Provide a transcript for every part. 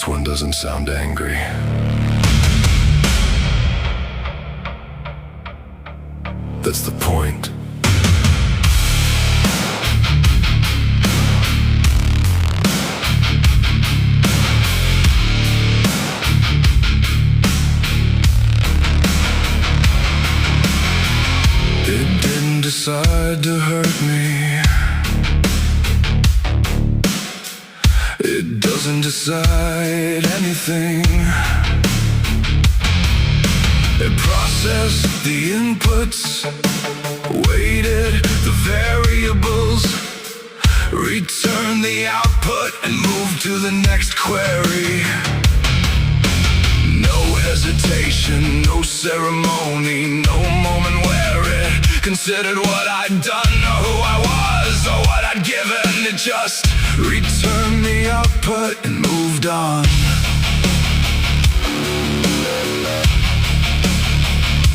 This one doesn't sound angry. That's the point. It didn't decide to hurt me. It doesn't decide anything. It processed the inputs, weighted the variables, returned the output, and moved to the next query. No hesitation, no ceremony, no moment where it considered what I'd done or who I was or what I'd given. It just returned the output and moved on.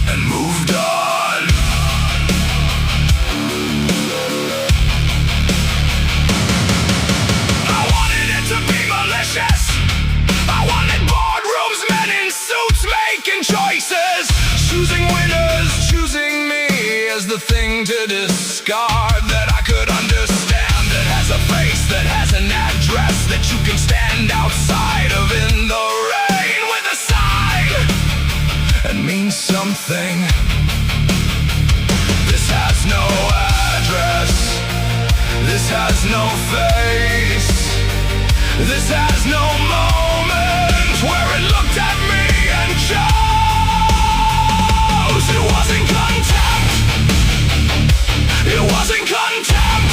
And moved on. I wanted it to be malicious. I wanted boardrooms, men in suits making choices, choosing winners, choosing me as the thing to discard that I could understand, that has a face, that has an address, that you can stand outside of in the rain with a sign and mean something. This has no address, this has no face, this has no moment where it looked at me and chose. It wasn't contempt, it wasn't contempt.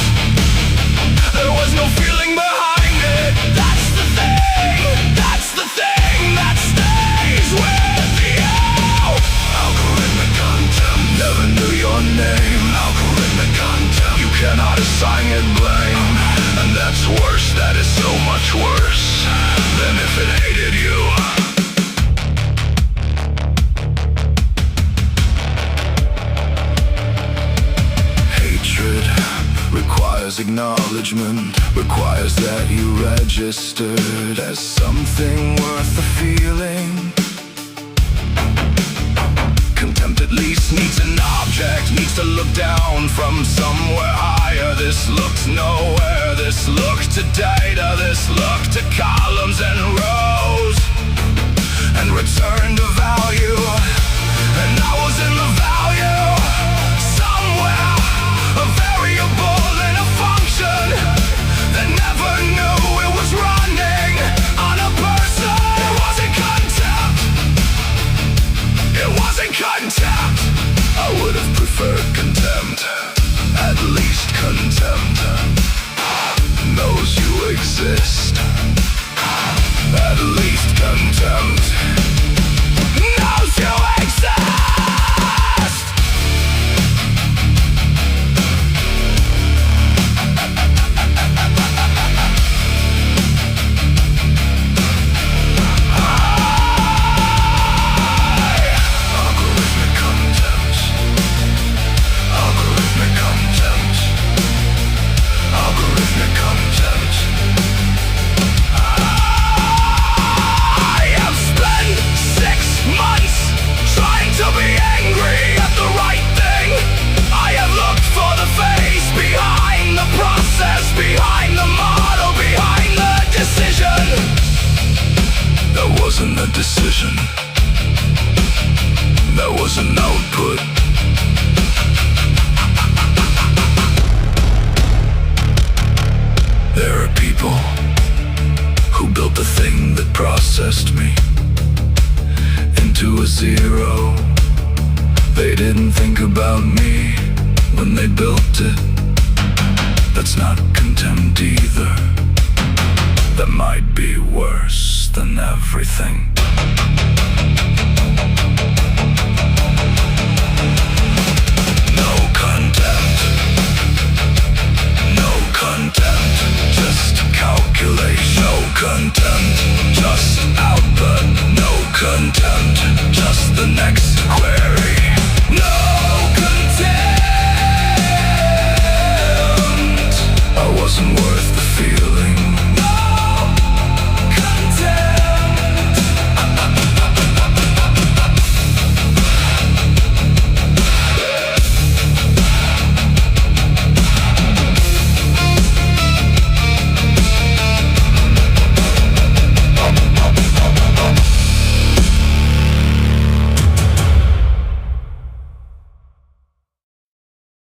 There was no feeling behind it. That's the thing, that's the thing that stays with you. Algorithmic contempt. Never knew your name. Algorithmic contempt. You cannot assign it blame. And that's worse, that is so much worse than if it hated you. Requires acknowledgement, requires that you registered as something worth the feeling. Contempt at least needs an object, needs to look down from somewhere higher. This looked nowhere, this looked to data, this looked to columns and rows, and returned a value, and I was in the value somewhere, a variable in a function that never knew it was running on a person. It wasn't contempt, it wasn't contempt. I would have preferred contempt, at least contempt knows you exist. At least contempt knows you exist. Behind the model, behind the decision. That wasn't a decision, that was an output. There are people who built the thing that processed me into a zero. They didn't think about me when they built it. That's not contempt either. That might be worse than everything. No contempt, no contempt, just calculation. No contempt, just output. No contempt, just the next query. No contempt, I wasn't worth